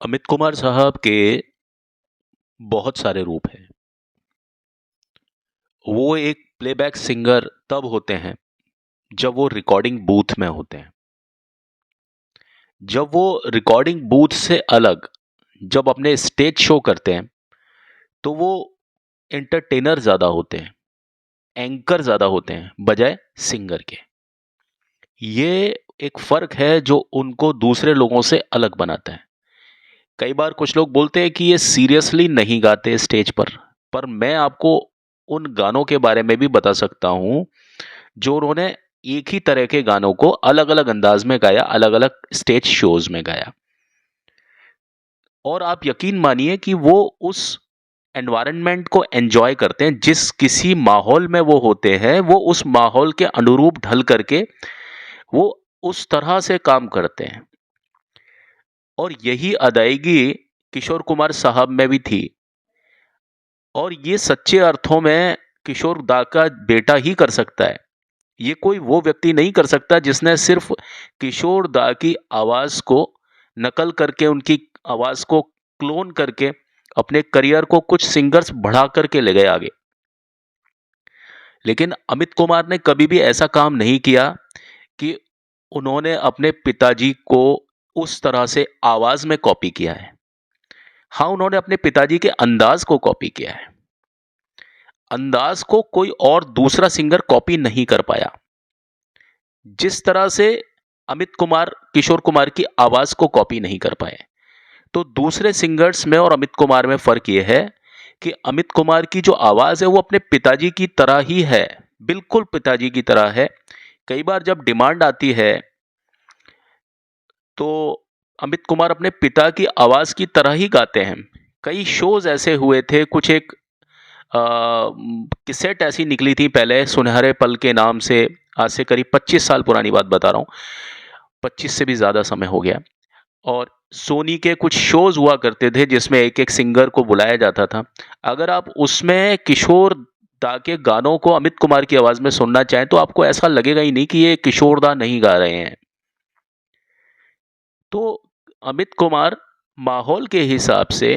अमित कुमार साहब के बहुत सारे रूप हैं। वो एक प्लेबैक सिंगर तब होते हैं जब वो रिकॉर्डिंग बूथ में होते हैं। जब वो रिकॉर्डिंग बूथ से अलग जब अपने स्टेज शो करते हैं तो वो एंटरटेनर ज़्यादा होते हैं, एंकर ज़्यादा होते हैं बजाय सिंगर के। ये एक फ़र्क है जो उनको दूसरे लोगों से अलग बनाता है। कई बार कुछ लोग बोलते हैं कि ये सीरियसली नहीं गाते स्टेज पर मैं आपको उन गानों के बारे में भी बता सकता हूँ जो उन्होंने एक ही तरह के गानों को अलग-अलग अंदाज में गाया, अलग-अलग स्टेज शोज़ में गाया। और आप यकीन मानिए कि वो उस एनवायरनमेंट को एन्जॉय करते हैं, जिस किसी माहौल में वो होते हैं, वो उस माहौल के अनुरूप ढल करके वो उस तरह से काम करते हैं। और यही अदायगी किशोर कुमार साहब में भी थी। और ये सच्चे अर्थों में किशोर दा का बेटा ही कर सकता है। ये कोई वो व्यक्ति नहीं कर सकता जिसने सिर्फ किशोर दा की आवाज़ को नकल करके, उनकी आवाज़ को क्लोन करके अपने करियर को कुछ सिंगर्स बढ़ा करके ले गए आगे। लेकिन अमित कुमार ने कभी भी ऐसा काम नहीं किया कि उन्होंने अपने पिताजी को उस तरह से आवाज़ में कॉपी किया है। हाँ, उन्होंने अपने पिताजी के अंदाज़ को कॉपी किया है। अंदाज़ को कोई और दूसरा सिंगर कॉपी नहीं कर पाया। जिस तरह से अमित कुमार किशोर कुमार की आवाज़ को कॉपी नहीं कर पाए। तो दूसरे सिंगर्स में और अमित कुमार में फ़र्क ये है कि अमित कुमार की जो आवाज़ है वो अपने पिताजी की तरह ही है, बिल्कुल पिताजी की तरह है। कई बार जब डिमांड आती है तो अमित कुमार अपने पिता की आवाज़ की तरह ही गाते हैं। कई शोज़ ऐसे हुए थे, कुछ एक कैसेट ऐसी निकली थी पहले सुनहरे पल के नाम से, आज से करीब 25 साल पुरानी बात बता रहा हूँ। 25 से भी ज़्यादा समय हो गया। और सोनी के कुछ शोज़ हुआ करते थे जिसमें एक-एक सिंगर को बुलाया जाता था। अगर आप उसमें किशोर दा के गानों को अमित कुमार की आवाज़ में सुनना चाहें तो आपको ऐसा लगेगा ही नहीं कि ये किशोर दा नहीं गा रहे हैं। तो अमित कुमार माहौल के हिसाब से,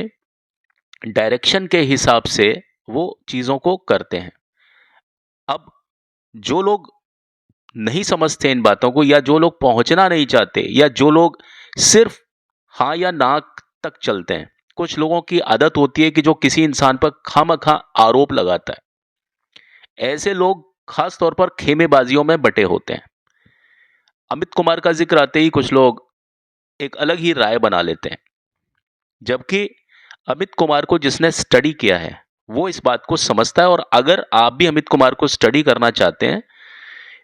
डायरेक्शन के हिसाब से वो चीज़ों को करते हैं। अब जो लोग नहीं समझते इन बातों को, या जो लोग पहुंचना नहीं चाहते, या जो लोग सिर्फ हाँ या ना तक चलते हैं, कुछ लोगों की आदत होती है कि जो किसी इंसान पर खामखा आरोप लगाता है, ऐसे लोग खास तौर पर खेमेबाजियों में बटे होते हैं। अमित कुमार का जिक्र आते ही कुछ लोग एक अलग ही राय बना लेते हैं, जबकि अमित कुमार को जिसने स्टडी किया है वो इस बात को समझता है। और अगर आप भी अमित कुमार को स्टडी करना चाहते हैं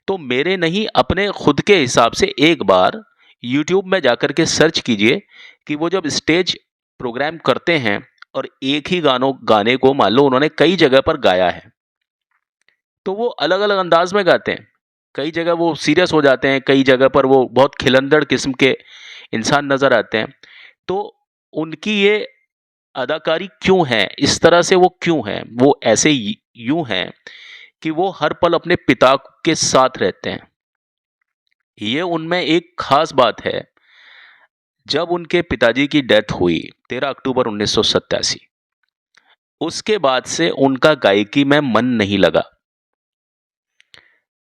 तो मेरे नहीं, अपने खुद के हिसाब से एक बार यूट्यूब में जाकर के सर्च कीजिए कि वो जब स्टेज प्रोग्राम करते हैं और एक ही गाने को मान लो उन्होंने कई जगह पर गाया है, तो वो अलग अलग अंदाज में गाते हैं। कई जगह वो सीरियस हो जाते हैं, कई जगह पर वो बहुत खिलंदड़ किस्म के इंसान नजर आते हैं। तो उनकी ये अदाकारी क्यों है, इस तरह से वो क्यों है, वो ऐसे यूं हैं कि वो हर पल अपने पिता के साथ रहते हैं। ये उनमें एक खास बात है। जब उनके पिताजी की डेथ हुई 13 अक्टूबर 1987, उसके बाद से उनका गायकी में मन नहीं लगा।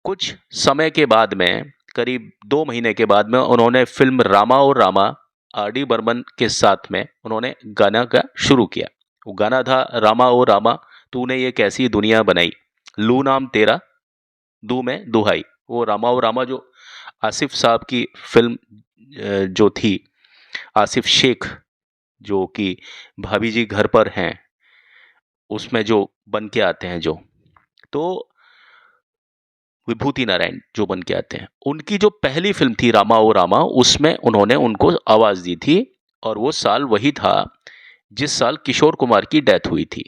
कुछ समय के बाद में, करीब 2 महीने के बाद में, उन्होंने फिल्म रामा और रामा आर डी बर्मन के साथ में उन्होंने गाना का शुरू किया। वो गाना था रामा ओ रामा तूने ये कैसी दुनिया बनाई, लू नाम तेरा दू में दुहाई। वो रामा ओ रामा जो आसिफ साहब की फिल्म जो थी, आसिफ शेख जो कि भाभी जी घर पर हैं, उसमें जो बन के आते हैं, जो तो विभूति नारायण जो बन के आते हैं, उनकी जो पहली फिल्म थी रामा ओ रामा, उसमें उन्होंने उनको आवाज दी थी। और वो साल वही था जिस साल किशोर कुमार की डेथ हुई थी।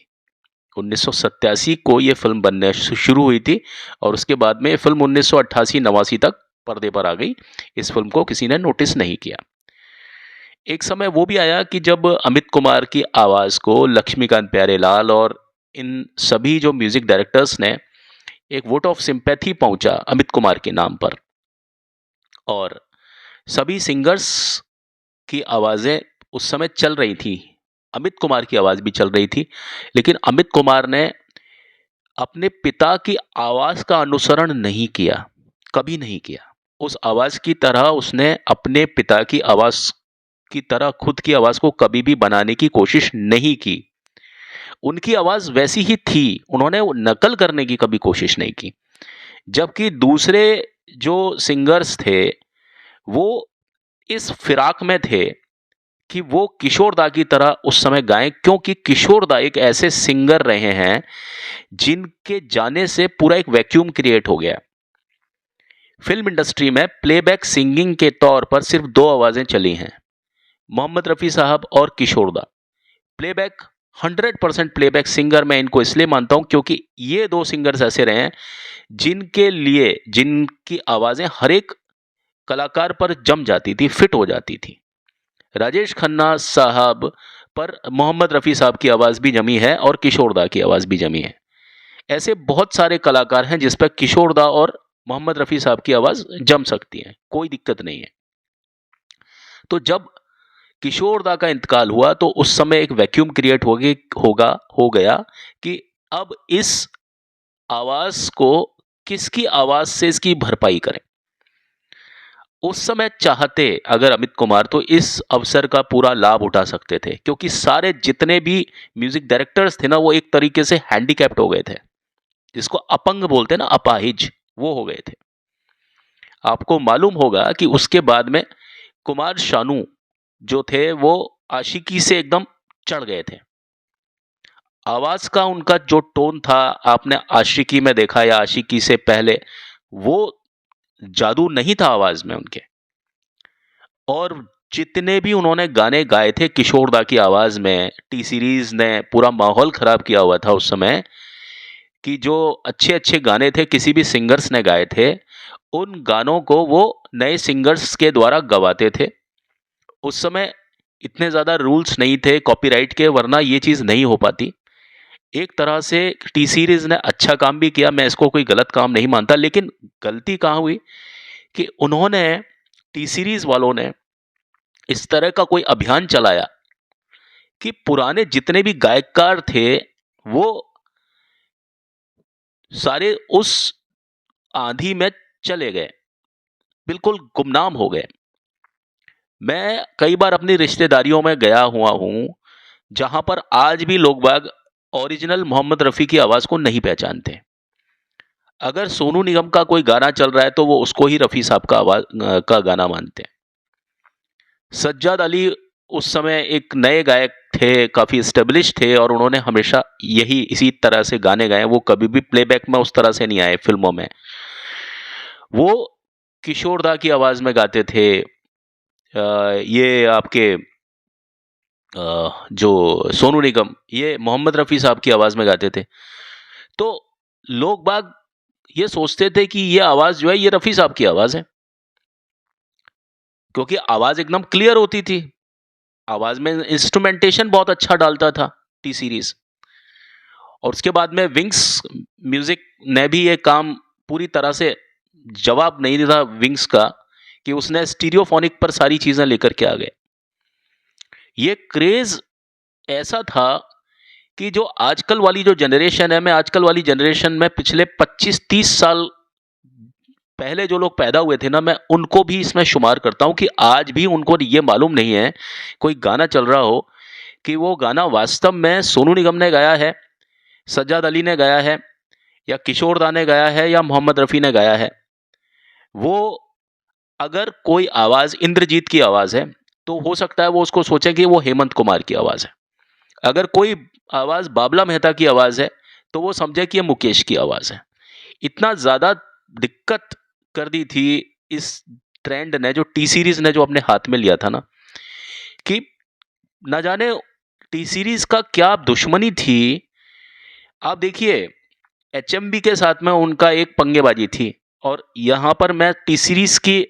1987 को ये फिल्म बनने शुरू हुई थी और उसके बाद में ये फिल्म 1988-89 तक पर्दे पर आ गई। इस फिल्म को किसी ने नोटिस नहीं किया। एक समय वो भी आया कि जब अमित कुमार की आवाज़ को लक्ष्मीकांत प्यारेलाल और इन सभी जो म्यूजिक डायरेक्टर्स ने एक वोट ऑफ सिंपैथी पहुंचा अमित कुमार के नाम पर, और सभी सिंगर्स की आवाज़ें उस समय चल रही थी, अमित कुमार की आवाज़ भी चल रही थी, लेकिन अमित कुमार ने अपने पिता की आवाज़ का अनुसरण नहीं किया, कभी नहीं किया। उस आवाज़ की तरह उसने अपने पिता की आवाज़ की तरह खुद की आवाज़ को कभी भी बनाने की कोशिश नहीं की। उनकी आवाज़ वैसी ही थी, उन्होंने वो नकल करने की कभी कोशिश नहीं की। जबकि दूसरे जो सिंगर्स थे, वो इस फिराक में थे कि वो किशोर दा की तरह उस समय गाएँ, क्योंकि किशोर दा एक ऐसे सिंगर रहे हैं, जिनके जाने से पूरा एक वैक्यूम क्रिएट हो गया। फ़िल्म इंडस्ट्री में प्लेबैक सिंगिंग के तौर पर सिर्फ़ 2 आवाज़ें चली हैं, मोहम्मद रफ़ी साहब और किशोर दा। प्लेबैक 100% प्लेबैक सिंगर मैं इनको इसलिए मानता हूँ क्योंकि ये 2 सिंगर्स ऐसे रहे हैं, जिनके लिए जिनकी आवाज़ें हर एक कलाकार पर जम जाती थी, फिट हो जाती थी। राजेश खन्ना साहब पर मोहम्मद रफ़ी साहब की आवाज़ भी जमी है और किशोर दा की आवाज़ भी जमी है। ऐसे बहुत सारे कलाकार हैं जिस पर किशोर दा और मोहम्मद रफ़ी साहब की आवाज़ जम सकती है, कोई दिक्कत नहीं है। तो जब किशोर दा का इंतकाल हुआ तो उस समय एक वैक्यूम क्रिएट हो गया कि अब इस आवाज़ को किसकी आवाज़ से इसकी भरपाई करें। उस समय चाहते अगर अमित कुमार तो इस अवसर का पूरा लाभ उठा सकते थे, क्योंकि सारे जितने भी म्यूजिक डायरेक्टर्स थे ना, वो एक तरीके से हैंडीकैप्ड हो गए थे, जिसको अपंग बोलते हैं ना, अपाहिज, वो हो गए थे। आपको मालूम होगा कि उसके बाद में कुमार शानू जो थे वो आशिकी से एकदम चढ़ गए थे। आवाज का उनका जो टोन था, आपने आशिकी में देखा या आशिकी से पहले, वो जादू नहीं था आवाज में उनके। और जितने भी उन्होंने गाने गाए थे किशोर दा की आवाज में, टी सीरीज ने पूरा माहौल खराब किया हुआ था उस समय, कि जो अच्छे अच्छे गाने थे किसी भी सिंगर्स ने गाए थे, उन गानों को वो नए सिंगर्स के द्वारा गवाते थे। उस समय इतने ज़्यादा रूल्स नहीं थे कॉपीराइट के, वरना ये चीज़ नहीं हो पाती। एक तरह से टी सीरीज़ ने अच्छा काम भी किया, मैं इसको कोई गलत काम नहीं मानता, लेकिन गलती कहाँ हुई कि उन्होंने, टी सीरीज़ वालों ने इस तरह का कोई अभियान चलाया कि पुराने जितने भी गायककार थे, वो सारे उस आंधी में चले गए, बिल्कुल गुमनाम हो गए। मैं कई बार अपनी रिश्तेदारियों में गया हुआ हूँ, जहाँ पर आज भी लोग बाग ओरिजिनल मोहम्मद रफ़ी की आवाज़ को नहीं पहचानते। अगर सोनू निगम का कोई गाना चल रहा है तो वो उसको ही रफ़ी साहब का का गाना मानते हैं। सज्जाद अली उस समय एक नए गायक थे, काफ़ी एस्टेब्लिश थे, और उन्होंने हमेशा यही इसी तरह से गाने गाए, वो कभी भी प्लेबैक में उस तरह से नहीं आए फ़िल्मों में। वो किशोर दा की आवाज़ में गाते थे। ये आपके जो सोनू निगम, ये मोहम्मद रफ़ी साहब की आवाज़ में गाते थे। तो लोग बाग ये सोचते थे कि ये आवाज़ जो है ये रफ़ी साहब की आवाज़ है, क्योंकि आवाज़ एकदम क्लियर होती थी। आवाज़ में इंस्ट्रूमेंटेशन बहुत अच्छा डालता था टी सीरीज़। और उसके बाद में विंग्स म्यूज़िक ने भी ये काम पूरी तरह से जवाब नहीं दिया विंग्स का, कि उसने स्टीरियोफोनिक पर सारी चीज़ें लेकर के आ गए। ये क्रेज़ ऐसा था कि जो आजकल वाली जो जनरेशन है, मैं आजकल वाली जनरेशन में पिछले 25-30 साल पहले जो लोग पैदा हुए थे ना, मैं उनको भी इसमें शुमार करता हूँ कि आज भी उनको ये मालूम नहीं है, कोई गाना चल रहा हो, कि वो गाना वास्तव में सोनू निगम ने गाया है, सज्जाद अली ने गाया है, या किशोर दा ने गाया है, या मोहम्मद रफ़ी ने गाया है। वो अगर कोई आवाज़ इंद्रजीत की आवाज़ है, तो हो सकता है वो उसको सोचे कि वो हेमंत कुमार की आवाज़ है। अगर कोई आवाज़ बाबला मेहता की आवाज़ है, तो वो समझे कि ये मुकेश की आवाज़ है। इतना ज़्यादा दिक्कत कर दी थी इस ट्रेंड ने, जो टी सीरीज़ ने जो अपने हाथ में लिया था ना, कि ना जाने टी सीरीज़ का क्या दुश्मनी थी। आप देखिए, एचएमवी के साथ में उनका एक पंगेबाजी थी, और यहाँ पर मैं टी सीरीज़ की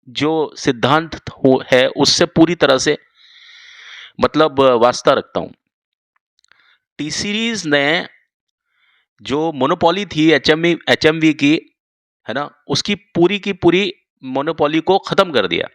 जो सिद्धांत है उससे पूरी तरह से मतलब वास्ता रखता हूँ। टी सीरीज़ ने जो मोनोपोली थी एचएमवी की, है ना, उसकी पूरी की पूरी मोनोपोली को ख़त्म कर दिया।